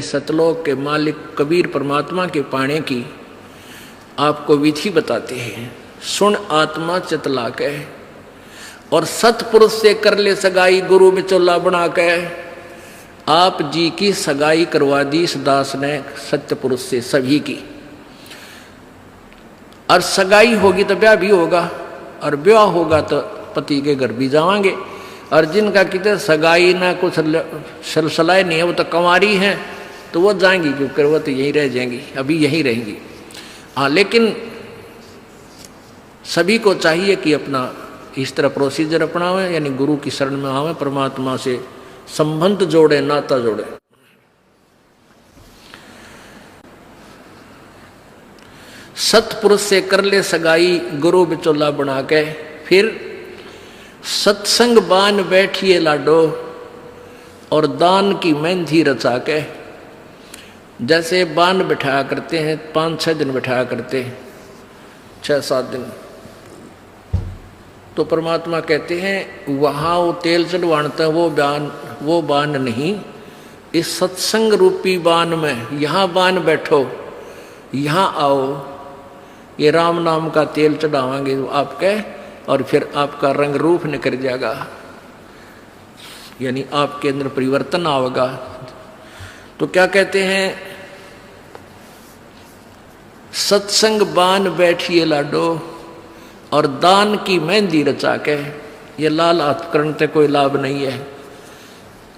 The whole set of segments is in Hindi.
सतलोक के मालिक कबीर परमात्मा के पाने की आपको विधि बताते हैं। सुन आत्मा चितला के और सतपुरुष से कर ले सगाई, गुरु बिचौला बना के आप जी की सगाई करवा दी इस दास ने सत्य पुरुष से सभी की। और सगाई होगी तो ब्याह भी होगा, और ब्याह होगा तो पति के घर भी जावांगे। और जिनका कितने सगाई ना कुछ सलसलाए नहीं है, वो तो कंवारी हैं, तो वो जाएंगी क्योंकि वो तो यहीं रह जाएंगी, अभी यहीं रहेंगी। हाँ, लेकिन सभी को चाहिए कि अपना इस तरह प्रोसीजर अपनावें, यानी गुरु की शरण में आवें, परमात्मा से संबंध जोड़े, नाता जोड़े। सतपुरुष से कर ले सगाई, गुरु बिचौला बना के, फिर सत्संग बान बैठिए लाडो और दान की मेहंदी रचा के। जैसे बान बिठाया करते हैं, 5-6 दिन बिठाया करते हैं, 6-7 दिन, तो परमात्मा कहते हैं वहाँ वो तेल चढ़वाता है, वो बान नहीं, इस सत्संग रूपी बान में यहाँ बान बैठो, यहाँ आओ, ये राम नाम का तेल चढ़ावांगे आपके, और फिर आपका रंग रूप निकल जाएगा, यानी आपके अंदर परिवर्तन आएगा। तो क्या कहते हैं, सत्संग बान बैठिए लाडो और दान की मेहंदी रचा के। ये लाल हाथ करने से कोई लाभ नहीं है,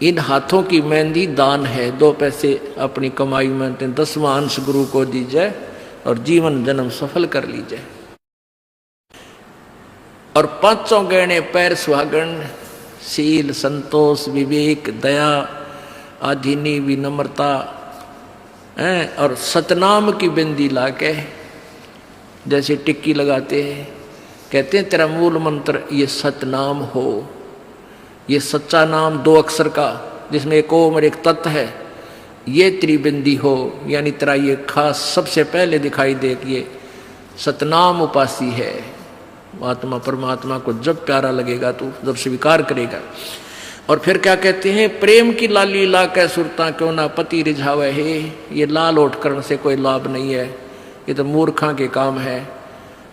इन हाथों की मेहंदी दान है। 2 पैसे अपनी कमाई में 10वां अंश गुरु को दीजिए और जीवन जन्म सफल कर लीजिए। और 5 गहने पैर सुहागन, शील, संतोष, विवेक, दया, आधीनी, विनम्रता, और सतनाम की बिंदी लाके जैसे टिक्की लगाते हैं, कहते हैं तेरा मूल मंत्र ये सतनाम हो, ये सच्चा नाम 2 अक्षर का जिसमें एक ओम और एक तत् है, ये त्रिबिंदी हो, यानी तेरा ये खास सबसे पहले दिखाई दे कि ये सतनाम उपासी है। आत्मा परमात्मा को जब प्यारा लगेगा तो जब स्वीकार करेगा। और फिर क्या कहते हैं, प्रेम की लाली ला कै सुरता क्यों ना पति रिझावे है। ये लाल ओठ करने से कोई लाभ नहीं है, ये तो मूर्खा के काम है।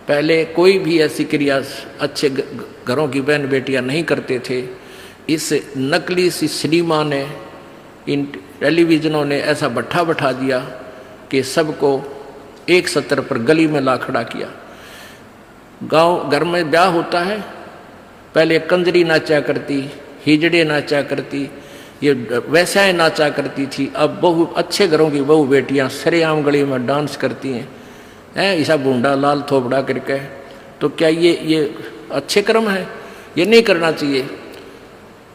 पहले कोई भी ऐसी क्रिया अच्छे घरों की बहन बेटियां नहीं करते थे। इस नकली सी सिनेमा ने, इन टेलीविजनों ने ऐसा भट्ठा बैठा दिया कि सबको एक सत्र पर गली में ला खड़ा किया। गांव घर में ब्याह होता है, पहले कंजरी नाचा करती, हिजड़े नाचा करती, ये वैश्याएं नाचा करती थी। अब बहु अच्छे घरों की बहू बेटियां सरेआम गली में डांस करती हैं, ऐसा बूंदा लाल थोपड़ा करके। तो क्या ये अच्छे कर्म है? ये नहीं करना चाहिए।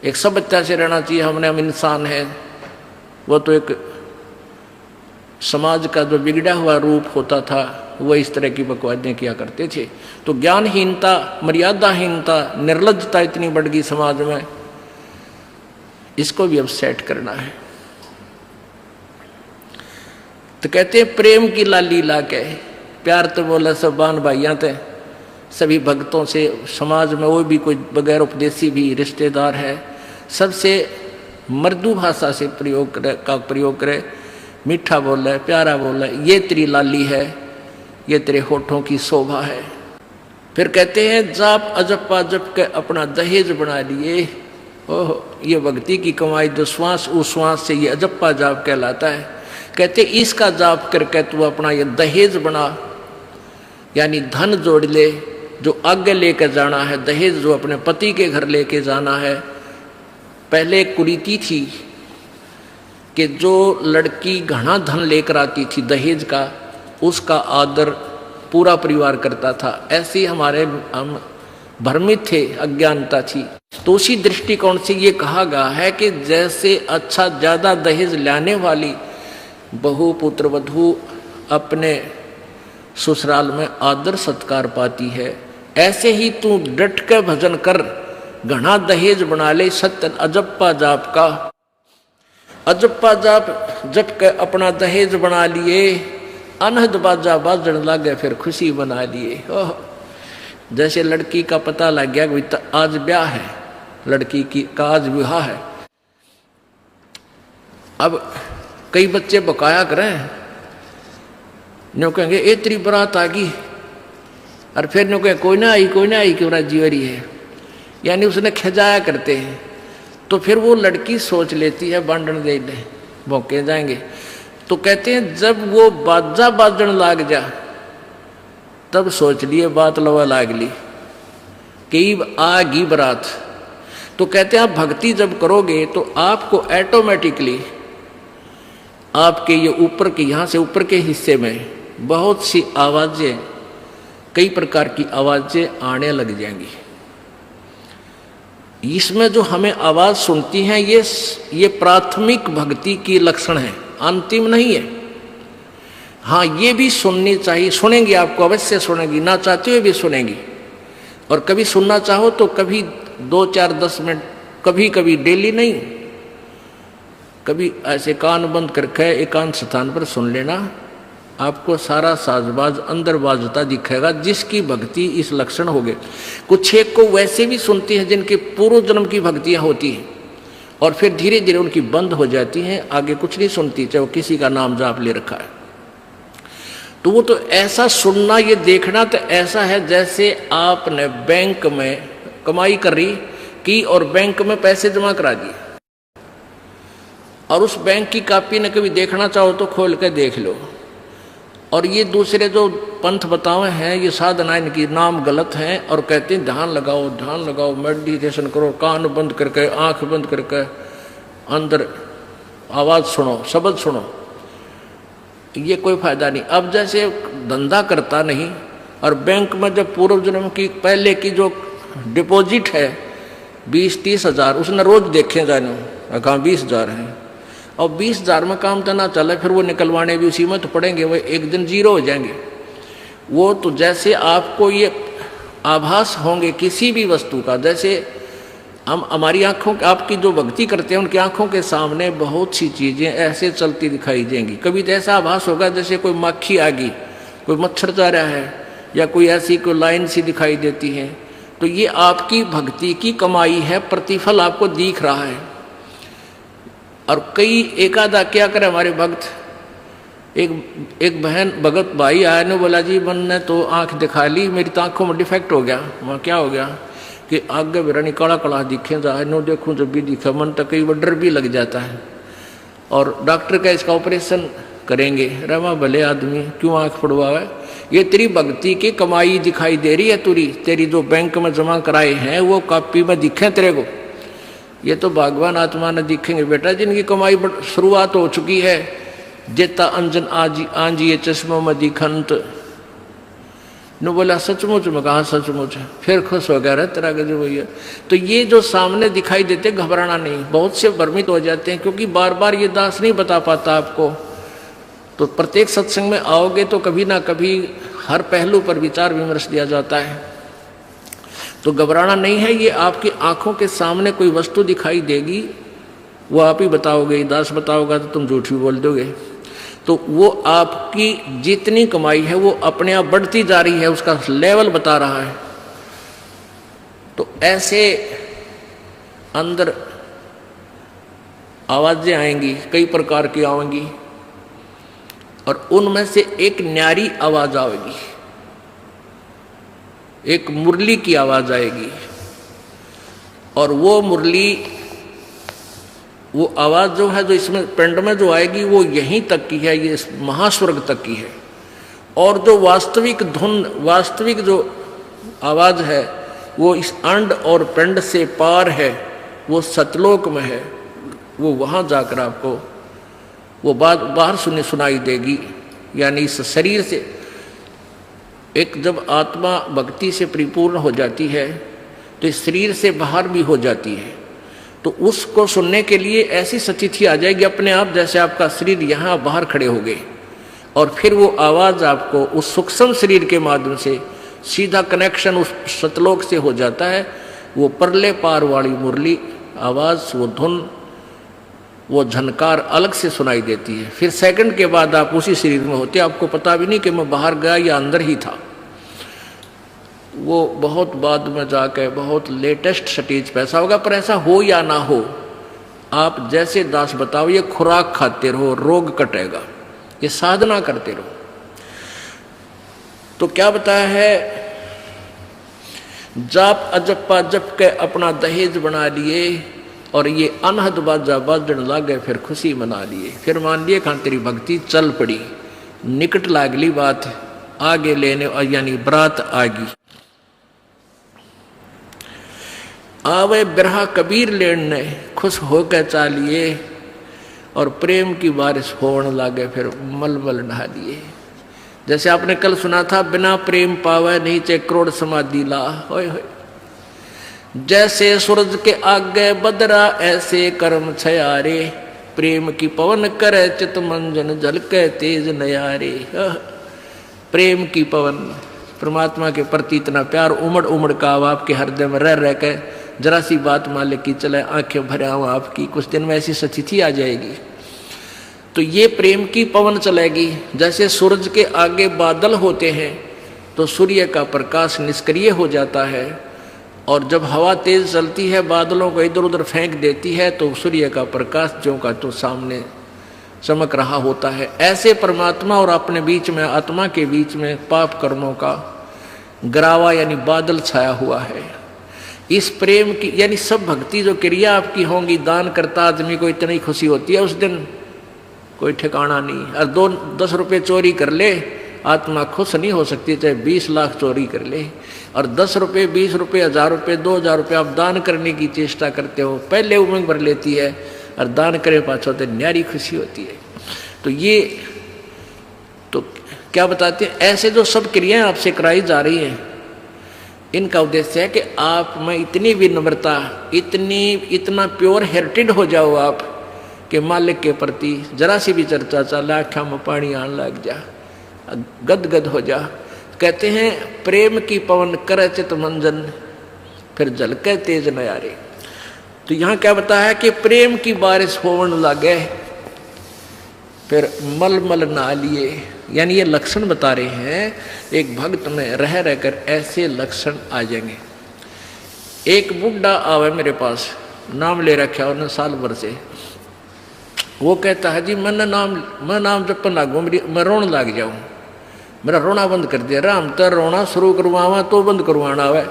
एक सभ्यता से रहना चाहिए। हम इंसान है, वो तो एक समाज का जो बिगड़ा हुआ रूप होता था वो इस तरह की बकवादियाँ किया करते थे। तो ज्ञानहीनता, मर्यादाहीनता, निर्लज्जता इतनी बढ़ गई समाज में, इसको भी अब सेट करना है। तो कहते हैं प्रेम की लाली ला के, प्यार तो बोला सब बान भाइयां थे, सभी भक्तों से, समाज में वो भी कोई बगैर उपदेशी भी रिश्तेदार है, सबसे मृदु भाषा से प्रयोग करे, मीठा बोले, प्यारा बोले, ये तेरी लाली है, ये तेरे होठों की शोभा है। फिर कहते हैं जाप अजप्पा जप के अपना दहेज बना लिए। ओह, ये भक्ति की कमाई जो श्वास उश्वास से ये अजप्पा जाप कहलाता है। कहते इसका जाप करके तू अपना ये दहेज बना, यानी धन जोड़ ले जो आगे लेकर जाना है। दहेज जो अपने पति के घर लेके जाना है। पहले एक कुरीति थी कि जो लड़की घना धन लेकर आती थी दहेज का, उसका आदर पूरा परिवार करता था। ऐसे हमारे हम भ्रमित थे, अज्ञानता थी। तो उसी दृष्टिकोण से ये कहा गया है कि जैसे अच्छा ज्यादा दहेज लाने वाली बहु पुत्र वधू अपने ससुराल में आदर सत्कार पाती है, ऐसे ही तू डट के भजन कर, घना दहेज बना ले। सत्य अजप्पा जाप का, अजप्पा जाप जप के अपना दहेज बना लिए, अनहद बाजा बाजन लागे फिर खुशी बना लिए। ओह, जैसे लड़की का पता लग गया कि आज ब्याह है, लड़की की का आज विवाह है। अब कई बच्चे बकाया करें, न्यू कहेंगे ए तेरी बारात आ गई, और फिर न्यू कहें कोई ना आई क्यों ना जीवरी है, यानी उसने खिजाया करते हैं। तो फिर वो लड़की सोच लेती है बांधन दे ले भौंके जाएंगे। तो कहते हैं जब वो बाजा बाजन लाग जा तब सोच लिए बात लवा लाग ली कि आ गई बारात। तो कहते हैं आप भक्ति जब करोगे तो आपको ऑटोमेटिकली आपके ये ऊपर के यहाँ से ऊपर के हिस्से में बहुत सी आवाजें, कई प्रकार की आवाजें आने लग जाएंगी। इसमें जो हमें आवाज सुनती हैं ये प्राथमिक भक्ति की लक्षण है, अंतिम नहीं है। हाँ, ये भी सुननी चाहिए, सुनेंगी, आपको अवश्य सुनेंगी, ना चाहते हुए भी सुनेंगी। और कभी सुनना चाहो तो कभी 2, 4, 10 मिनट, कभी कभी डेली नहीं, कभी ऐसे कान बंद करके एकांत स्थान पर सुन लेना, आपको सारा साजबाज अंदर बाजता दिखेगा, जिसकी भक्ति इस लक्षण हो गए। कुछ एक को वैसे भी सुनती है जिनके पूर्व जन्म की भक्तियां होती हैं और फिर धीरे धीरे उनकी बंद हो जाती हैं, आगे कुछ नहीं सुनती, चाहे वो किसी का नाम जाप ले रखा है। तो वो तो ऐसा सुनना, ये देखना तो ऐसा है जैसे आपने बैंक में कमाई करी की और बैंक में पैसे जमा करा दिए, और उस बैंक की कॉपी ने कभी देखना चाहो तो खोल के देख लो। और ये दूसरे जो पंथ बतावे हैं, ये साधना इनकी नाम गलत हैं और कहते हैं ध्यान लगाओ, मेडिटेशन करो, कान बंद करके, आंख बंद करके, अंदर आवाज सुनो, शब्द सुनो। ये कोई फायदा नहीं। अब जैसे धंधा करता नहीं और बैंक में जब पूर्व जन्म की पहले की जो डिपॉजिट है 20-30 हजार, उसने रोज देखे जाने कहा 20,000 है, और 20,000 में काम तो ना चले, फिर वो निकलवाने भी उसी में तो पड़ेंगे, वो एक दिन जीरो हो जाएंगे। वो तो जैसे आपको ये आभास होंगे किसी भी वस्तु का, जैसे हम हमारी आंखों, आपकी जो भक्ति करते हैं उनकी आंखों के सामने बहुत सी चीजें ऐसे चलती दिखाई देंगी। कभी तो ऐसा आभास होगा जैसे कोई मक्खी आ गई, कोई मच्छर जा रहा है, या कोई ऐसी कोई लाइन सी दिखाई देती है। तो ये आपकी भक्ति की कमाई है, प्रतिफल आपको दिख रहा है। और कई एकादा क्या करे हमारे भक्त, एक बहन भगत भाई आया ने बोला जी मैंने तो आंख दिखा ली, मेरी तो आंखों में डिफेक्ट हो गया। वहाँ क्या हो गया कि आगे मेरा काला काला दिखे जाए, नो देखूं जब भी दिखा, मन तक कई बार डर भी लग जाता है। और डॉक्टर का इसका ऑपरेशन करेंगे, रमा भले आदमी क्यों आंख फुड़वावे, ये तेरी भक्ति की कमाई दिखाई दे रही है, तेरी जो बैंक में जमा कराए हैं वो कॉपी में दिखे तेरे को। ये तो भगवान आत्मा ने दिखेंगे बेटा, जिनकी कमाई शुरुआत हो चुकी है। जेता अंजन आंजिए चश्मों में दिखंत, नु बोला सचमुच में, कहा सचमुच है, फिर खुश हो गया, तेरा गजब भैया। तो ये जो सामने दिखाई देते घबराना नहीं, बहुत से भ्रमित हो जाते हैं क्योंकि बार बार ये दास नहीं बता पाता आपको। तो प्रत्येक सत्संग में आओगे तो कभी ना कभी हर पहलू पर विचार विमर्श दिया जाता है। तो घबराना नहीं है, ये आपकी आंखों के सामने कोई वस्तु दिखाई देगी, वो आप ही बताओगे, दास बताओगा तो तुम झूठ भी बोल दोगे। तो वो आपकी जितनी कमाई है वो अपने आप बढ़ती जा रही है, उसका लेवल बता रहा है। तो ऐसे अंदर आवाजें आएंगी, कई प्रकार की आएंगी, और उनमें से एक न्यारी आवाज आएगी, एक मुरली की आवाज आएगी। और वो मुरली, वो आवाज जो है, जो इसमें पिंड में जो आएगी वो यहीं तक की है, ये महास्वर्ग तक की है। और जो वास्तविक धुन, वास्तविक जो आवाज है वो इस अंड और पिंड से पार है, वो सतलोक में है। वो वहां जाकर आपको वो बात बाहर सुनाई देगी। यानी इस शरीर से एक जब आत्मा भक्ति से परिपूर्ण हो जाती है तो इस शरीर से बाहर भी हो जाती है। तो उसको सुनने के लिए ऐसी स्थिति आ जाएगी अपने आप, जैसे आपका शरीर यहाँ बाहर खड़े हो गए, और फिर वो आवाज़ आपको उस सूक्ष्म शरीर के माध्यम से सीधा कनेक्शन उस सतलोक से हो जाता है। वो परले पार वाली मुरली आवाज़, वो धुन, वो झनकार अलग से सुनाई देती है। फिर सेकंड के बाद आप उसी शरीर में होते, आपको पता भी नहीं कि मैं बाहर गया या अंदर ही था। वो बहुत बाद में जाके बहुत लेटेस्ट स्टेज पे ऐसा होगा, पर ऐसा हो या ना हो, आप जैसे दास बताओ, ये खुराक खाते रहो, रोग कटेगा, ये साधना करते रहो। तो क्या बताया है, जाप अजप्पा जप के अपना दहेज बना लिए, और ये अनहद बाजा बाजन लागे फिर खुशी मना लिए। फिर मान लिए खान तेरी भक्ति चल पड़ी, निकट लागली बात आगे लेने, यानी बरात आगी। आवे बिरहा कबीर लेने, खुश होकर चालिए, और प्रेम की बारिश होने लागे फिर मलमल नहा लिए। जैसे आपने कल सुना था, बिना प्रेम पावे नहीं चे करोड़ समाधि ला। होय होय। जैसे सूरज के आगे बदरा ऐसे कर्म छयारे, प्रेम की पवन करे चित मंजन झलके तेज नयारे। प्रेम की पवन, परमात्मा के प्रति इतना प्यार उमड़ उमड़ का अब आपके हृदय में रह रह के जरा सी बात मालिक की चले आंखें भरे आऊं आपकी, कुछ दिन में ऐसी स्थिति आ जाएगी। तो ये प्रेम की पवन चलेगी। जैसे सूरज के आगे बादल होते हैं तो सूर्य का प्रकाश निष्क्रिय हो जाता है, और जब हवा तेज चलती है बादलों को इधर उधर फेंक देती है तो सूर्य का प्रकाश ज्यों का तो सामने चमक रहा होता है। ऐसे परमात्मा और अपने बीच में, आत्मा के बीच में पाप कर्मों का गरावा यानी बादल छाया हुआ है। इस प्रेम की यानी सब भक्ति जो क्रिया आपकी होंगी, दान करता आदमी को इतनी खुशी होती है उस दिन कोई ठिकाना नहीं। और 10 रुपये चोरी कर ले, आत्मा खुश नहीं हो सकती, चाहे 20 लाख चोरी कर ले। और 10 रुपये, 20 रुपये, 1000 रुपये, 2000 रुपये आप दान करने की चेष्टा करते हो, पहले उमंग भर लेती है, और दान करे पाछो तो न्यारी खुशी होती है। तो ये तो क्या बताते हैं, ऐसे जो सब क्रियाएं आपसे कराई जा रही हैं, इनका उद्देश्य है कि आप में इतनी विनम्रता, इतना प्योर हार्टेड हो जाओ आप कि मालिक के प्रति जरा सी भी चर्चा चला आँखों में पानी आने लग जा, गदगद हो जा। कहते हैं प्रेम की पवन करे चित मंजन फिर झलके तेज नयारे। तो यहाँ क्या बताया है कि प्रेम की बारिश होने लगे फिर मलमल नहा लिए, यानी ये लक्षण बता रहे हैं एक भक्त में रह रहकर ऐसे लक्षण आ जाएंगे। एक बुढ़ा आवे मेरे पास, नाम ले रखा उन्होंने साल भर से। वो कहता है जी मैं नाम जपन लागू, मैं रोने लग जाऊं, मेरा रोना बंद कर दिया। राम तो रोना शुरू करवावा तो बंद करवाना आवे,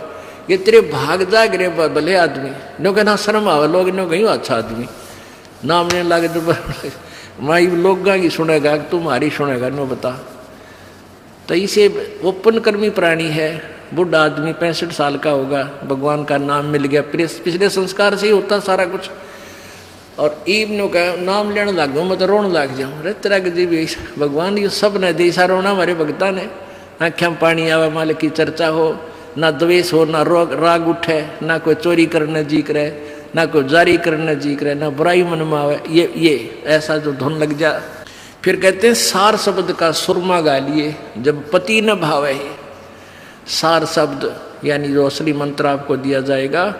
ये तेरे भाग जा गिरे भले आदमी, नो कहना शर्म आवे, लोग नो कहीं अच्छा आदमी नाम नहीं लागे तो माई लोग की सुनेगा तुम्हारी सुनेगा, नो बता। तो इसे ओपन कर्मी प्राणी है, बुढ़ा आदमी 65 साल का होगा, भगवान का नाम मिल गया, पिछले संस्कार से ही होता सारा कुछ। और ईब नो का नाम लेने लग गो, मैं तो रोने लग जाऊँ। अरे तेरा जी भी भगवान ये सब ने देसा रोना हमारे भगता ने, आँखें में पानी आवे, मालिक की चर्चा हो, ना द्वेष हो, ना राग उठे, ना कोई चोरी करने जी करे, ना कोई जारी करने जी करे, ना बुराई मन में आवे, ये ऐसा जो धुन लग जा। फिर कहते हैं सार शब्द का सुरमा गा लिए, जब पति न भावे। सार शब्द यानी जो असली मंत्र आपको दिया जाएगा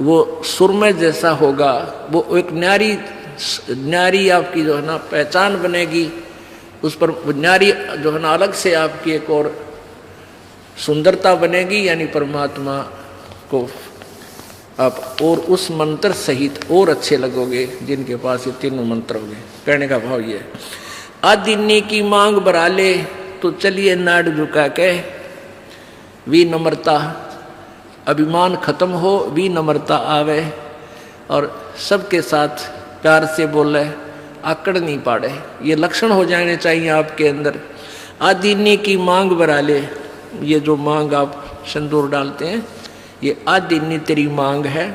वो सुरमे जैसा होगा, वो एक न्यारी आपकी जो है ना पहचान बनेगी, उस पर न्यारी जो है ना अलग से आपकी एक और सुंदरता बनेगी, यानी परमात्मा को आप और उस मंत्र सहित और अच्छे लगोगे जिनके पास ये तीनों मंत्र होंगे। कहने का भाव ये, आदिन्नी की मांग बरा ले तो चलिए नाड़ झुका के, विनम्रता, अभिमान खत्म हो, विनम्रता आवे, और सबके साथ प्यार से बोले, आकड़ नहीं पाड़े, ये लक्षण हो जाने चाहिए आपके अंदर। आदिन्नी की मांग बरा ले, ये जो मांग आप सिंदूर डालते हैं ये आदिन्नी तेरी मांग है,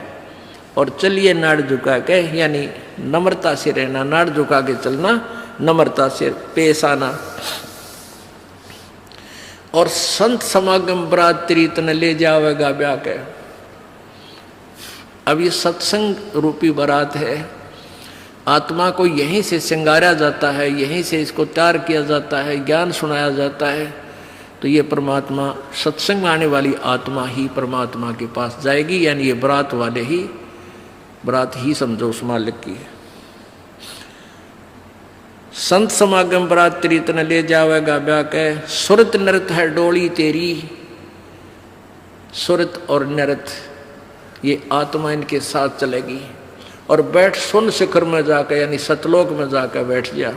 और चलिए नाड़ झुका के, यानी नम्रता से रहना, नाड़ झुका के चलना, नम्रता से पेश आना। और संत समागम बरात तेरी तन ले जावेगा ब्याह के। अब ये सत्संग रूपी बारात है, आत्मा को यहीं से श्रृंगारा जाता है, यहीं से इसको तैयार किया जाता है, ज्ञान सुनाया जाता है। तो ये परमात्मा, सत्संग आने वाली आत्मा ही परमात्मा के पास जाएगी, यानी ये बरात वाले ही, बरात ही समझो उस मालिक की। संत समागम बरात तेरी तन ले जावेगा ब्याह के, सुरत नृत है डोली तेरी। सुरत और नृत ये आत्मा इनके साथ चलेगी, और बैठ सुन शिखर में जाकर यानी सतलोक में जाकर बैठ गया।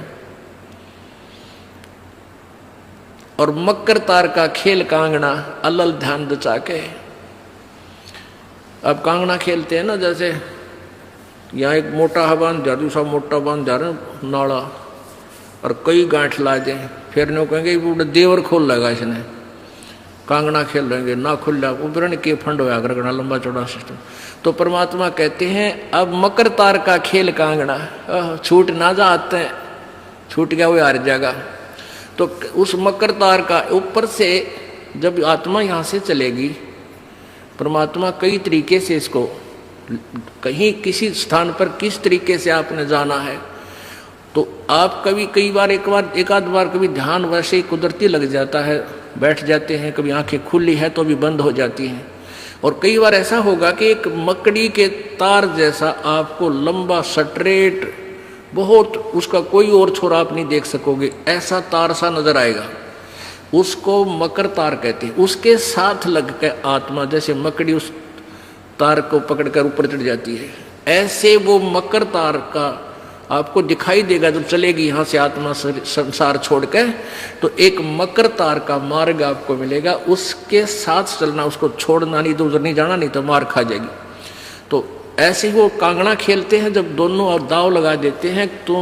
और मकर तार का खेल कांगना अलल ध्यान दचा के। अब कांगना खेलते हैं ना, जैसे यहाँ एक मोटा बांध जा, दूसरा मोटा बांध जा रहे नाला, और कई गांठ ला दें, फिर नो कहेंगे वो देवर खोल लेगा इसने, कांगना खेल लेंगे ना खुल जा, उबरण के फंड होया करना लंबा चौड़ा सिस्टम। तो परमात्मा कहते हैं अब मकर तार का खेल कांगना, छूट ना जा आते हैं, छूट गया वो हार जाएगा। तो उस मकर तार का ऊपर से जब आत्मा यहाँ से चलेगी, परमात्मा कई तरीके से इसको कहीं किसी स्थान पर किस तरीके से आपने जाना है, तो आप कभी एक आध बार कभी ध्यान वैसे ही कुदरती लग जाता है, बैठ जाते हैं, कभी आंखें खुली है तो भी बंद हो जाती हैं। और कई बार ऐसा होगा कि एक मकड़ी के तार जैसा आपको लंबा स्ट्रेट बहुत, उसका कोई और छोर आप नहीं देख सकोगे, ऐसा तार सा नजर आएगा, उसको मकर तार कहते हैं। उसके साथ लग के आत्मा जैसे मकड़ी उस तार को पकड़कर ऊपर चढ़ जाती है, ऐसे वो मकर तार का आपको दिखाई देगा जब चलेगी यहाँ से आत्मा संसार छोड़ के। तो एक मकर तार का मार्ग आपको मिलेगा, उसके साथ चलना, उसको छोड़ना नहीं, तो उधर नहीं जाना, नहीं तो मार खा जाएगी। तो ऐसे ही वो कांगड़ा खेलते हैं, जब दोनों और दाव लगा देते हैं, तू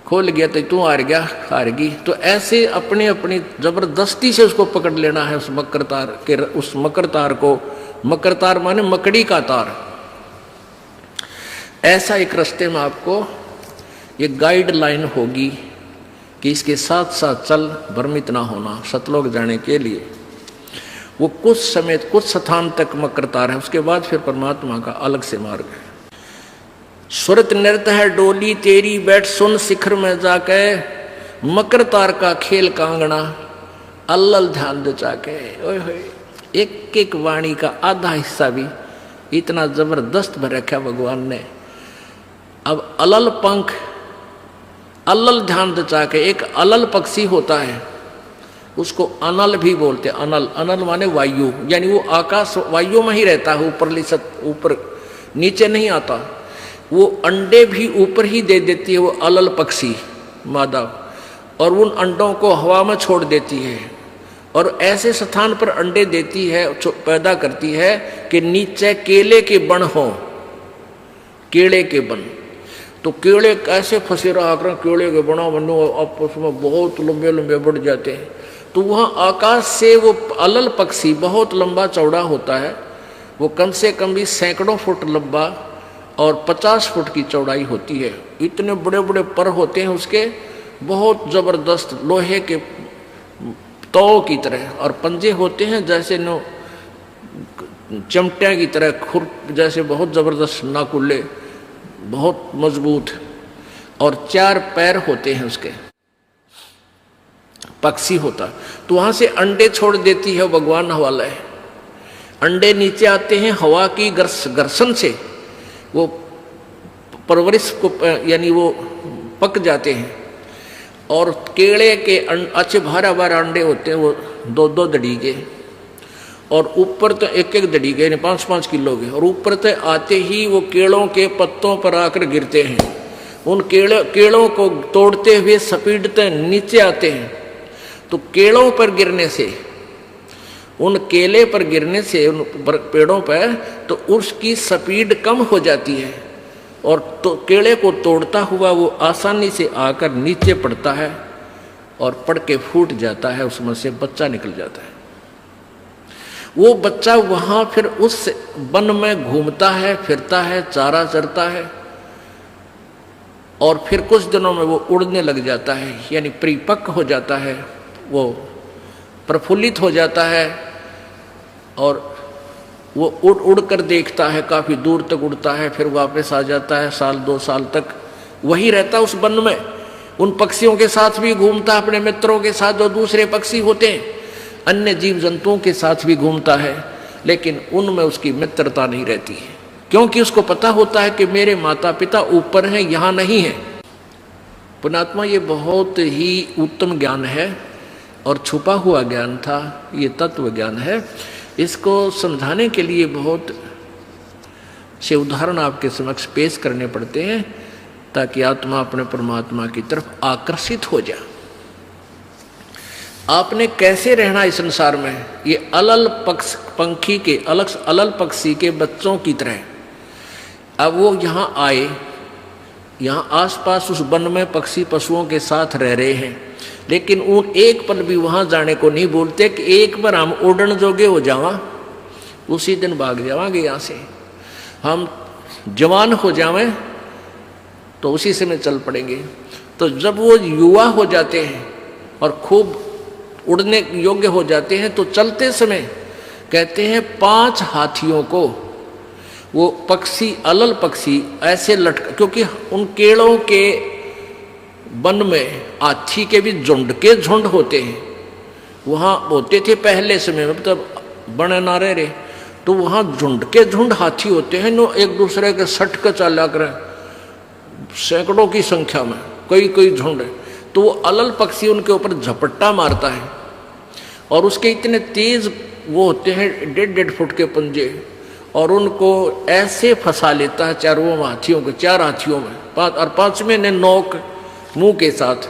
खोल गया तो तू हार गया, हारगी। तो ऐसे अपने अपनी जबरदस्ती से उसको पकड़ लेना है, उस मकर तार के, उस मकर तार को। मकर तार माने मकड़ी का तार। ऐसा एक रास्ते में आपको ये गाइडलाइन होगी कि इसके साथ साथ चल, भ्रमित ना होना सतलोक जाने के लिए। वो कुछ समय कुछ स्थान तक मकर तार है, उसके बाद फिर परमात्मा का अलग से मार्ग है। सुरत नृत्य है डोली तेरी, बैठ सुन शिखर में जाके, मकर तार का खेल कांगना अल्लल ध्यान दचा के। ओए होए, एक एक वाणी का आधा हिस्सा भी इतना जबरदस्त भर रखा भगवान ने। अब अलल पंख, अल्लल ध्यान दचा के, एक अलल पक्षी होता है, उसको अनल भी बोलते हैं। अनल, अनल माने वायु, यानी वो आकाश वायु में ही रहता है, ऊपर नीचे नहीं आता। वो अंडे भी ऊपर ही दे देती है वो अलल पक्षी मादा, और उन अंडों को हवा में छोड़ देती है, और ऐसे स्थान पर अंडे देती है, पैदा करती है कि नीचे केले के बन हो, केले के बन। तो केले कैसे फंसे रहा कर, केले के बना बनो आपस में बहुत लंबे लंबे बढ़ जाते हैं। तो वहाँ आकाश से वो अलल पक्षी बहुत लंबा चौड़ा होता है, वो कम से कम भी सैकड़ों फुट लंबा और 50 फुट की चौड़ाई होती है। इतने बड़े बड़े पर होते हैं उसके, बहुत जबरदस्त लोहे के तौ की तरह, और पंजे होते हैं जैसे नो चमटिया की तरह, खुर जैसे बहुत जबरदस्त नाकुल्ले, बहुत मजबूत, और 4 पैर होते हैं उसके, पक्षी होता। तो वहां से अंडे छोड़ देती है भगवान हवाला है। अंडे नीचे आते हैं हवा की घर्षण से, वो परवरिश को यानी वो पक जाते हैं, और केले के अच्छे भारा भारा अंडे होते हैं, वो 2-2 दड़ी के, और ऊपर तो 1-1 दड़ी के, 5-5 किलो के, और ऊपर तो आते ही वो केलों के पत्तों पर आकर गिरते हैं। उन केलों को तोड़ते हुए सपीटते नीचे आते हैं। तो केलों पर गिरने से, उन केले पर गिरने से, उन पेड़ों पर, तो उसकी स्पीड कम हो जाती है, और तो केले को तोड़ता हुआ वो आसानी से आकर नीचे पड़ता है, और पड़ के फूट जाता है, उसमें से बच्चा निकल जाता है। वो बच्चा वहाँ फिर उस वन में घूमता है, फिरता है, चारा चरता है, और फिर कुछ दिनों में वो उड़ने लग जाता है, यानी परिपक्व हो जाता है, वो प्रफुल्लित हो जाता है, और वो उड़ उड़ कर देखता है, काफ़ी दूर तक उड़ता है, फिर वापस आ जाता है, 1-2 साल तक वही रहता है उस वन में। उन पक्षियों के साथ भी घूमता है, अपने मित्रों के साथ जो दूसरे पक्षी होते हैं, अन्य जीव जंतुओं के साथ भी घूमता है, लेकिन उनमें उसकी मित्रता नहीं रहती है, क्योंकि उसको पता होता है कि मेरे माता पिता ऊपर हैं, यहाँ नहीं है। पुण्यात्मा, ये बहुत ही उत्तम ज्ञान है और छुपा हुआ ज्ञान था, ये तत्व ज्ञान है। इसको समझाने के लिए बहुत से उदाहरण आपके समक्ष पेश करने पड़ते हैं ताकि आत्मा अपने परमात्मा की तरफ आकर्षित हो जाए। आपने कैसे रहना इस संसार में, ये अलल पक्षी के बच्चों की तरह। अब वो यहाँ आए, यहाँ आसपास उस वन में पक्षी पशुओं के साथ रह रहे हैं, लेकिन उन एक पल भी वहाँ जाने को नहीं बोलते कि एक बार हम उड़न जोगे हो जावा, उसी दिन भाग जावांगे यहाँ से, हम जवान हो जावें तो उसी समय चल पड़ेंगे। तो जब वो युवा हो जाते हैं और खूब उड़ने योग्य हो जाते हैं तो चलते समय कहते हैं 5 हाथियों को वो पक्षी, अलल पक्षी ऐसे लटका, क्योंकि उन केड़ों के वन में हाथी के भी झुंड के झुंड होते हैं, वहाँ होते थे पहले समय में, तब बने ना रहे, तो वहाँ झुंड के झुंड हाथी होते हैं, नो एक दूसरे के सट के चला कर सैकड़ों की संख्या में, कई झुंड है। तो वो अलल पक्षी उनके ऊपर झपट्टा मारता है और उसके इतने तेज वो होते हैं 1.5 फुट के पंजे, और उनको ऐसे फंसा लेता है चारों हाथियों के, 4 हाथियों में, 5 और 5वें ने नोक मुंह के साथ।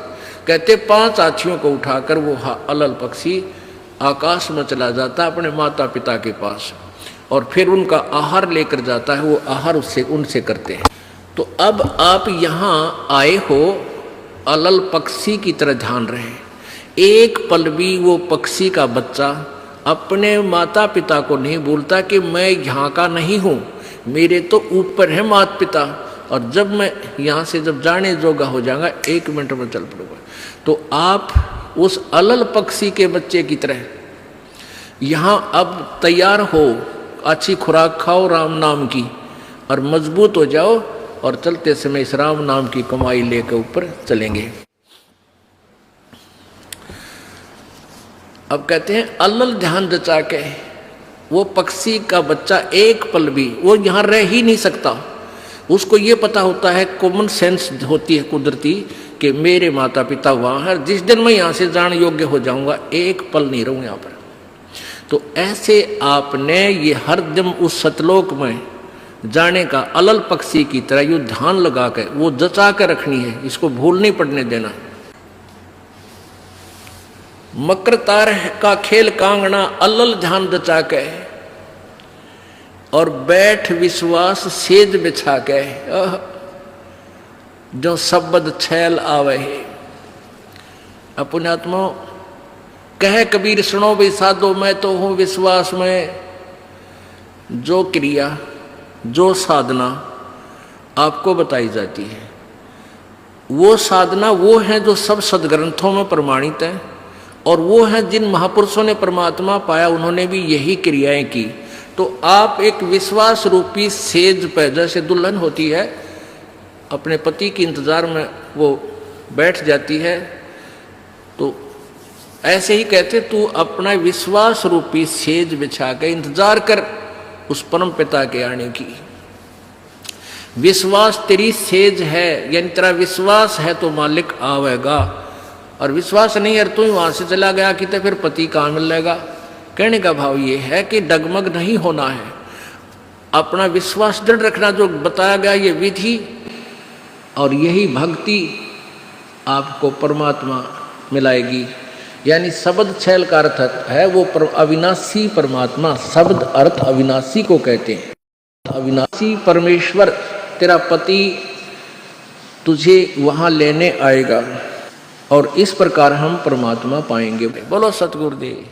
कहते 5 हाथियों को उठाकर वो अलल पक्षी आकाश में चला जाता है अपने माता पिता के पास, और फिर उनका आहार लेकर जाता है, वो आहार उससे उनसे करते हैं। तो अब आप यहाँ आए हो, अलल पक्षी की तरह ध्यान रहे। एक पल भी वो पक्षी का बच्चा अपने माता पिता को नहीं बोलता कि मैं यहाँ का नहीं हूँ, मेरे तो ऊपर है माता पिता, और जब मैं यहाँ से जब जाने जोगा हो जाऊंगा 1 मिनट में चल पड़ूंगा। तो आप उस अलल पक्षी के बच्चे की तरह यहाँ अब तैयार हो, अच्छी खुराक खाओ राम नाम की, और मजबूत हो जाओ, और चलते समय इस राम नाम की कमाई लेकर ऊपर चलेंगे। अब कहते हैं अलल ध्यान जचा के वो पक्षी का बच्चा एक पल भी वो यहाँ रह ही नहीं सकता। उसको ये पता होता है, कॉमन सेंस होती है कुदरती, कि मेरे माता पिता वहाँ है, जिस दिन मैं यहाँ से जाने योग्य हो जाऊँगा एक पल नहीं रहूँ यहाँ पर। तो ऐसे आपने ये हर दिन उस सतलोक में जाने का अलल पक्षी की तरह यो ध्यान लगा कर वो जचा कर रखनी है, इसको भूल नहीं पड़ने देना। मकर तार का खेल कांगना अलल ध्यान जचा के, और बैठ विश्वास सेज बिछा के, जो शब्द छैल आवे है। अपने आत्मा कह कबीर सुनो भी साधो, मैं तो हूं विश्वास में। जो क्रिया जो साधना आपको बताई जाती है, वो साधना वो है जो सब सदग्रंथों में प्रमाणित है, और वो है जिन महापुरुषों ने परमात्मा पाया उन्होंने भी यही क्रियाएं की। तो आप एक विश्वास रूपी सेज पे, जैसे दुल्हन होती है अपने पति के इंतजार में वो बैठ जाती है, तो ऐसे ही कहते तू अपना विश्वास रूपी सेज बिछा के इंतजार कर उस परम पिता के आने की। विश्वास तेरी सेज है, यानी तेरा विश्वास है तो मालिक आवेगा, और विश्वास नहीं है तू ही वहां से चला गया कि तो फिर पति कहाँ मिलेगा। कहने का भाव ये है कि डगमग नहीं होना है, अपना विश्वास दृढ़ रखना, जो बताया गया ये विधि, और यही भक्ति आपको परमात्मा मिलाएगी। यानी शब्द छैल का अर्थ है वो अविनाशी परमात्मा, शब्द अर्थ अविनाशी को कहते हैं। अविनाशी परमेश्वर तेरा पति तुझे वहां लेने आएगा, और इस प्रकार हम परमात्मा पाएंगे। बोलो सतगुरुदेव।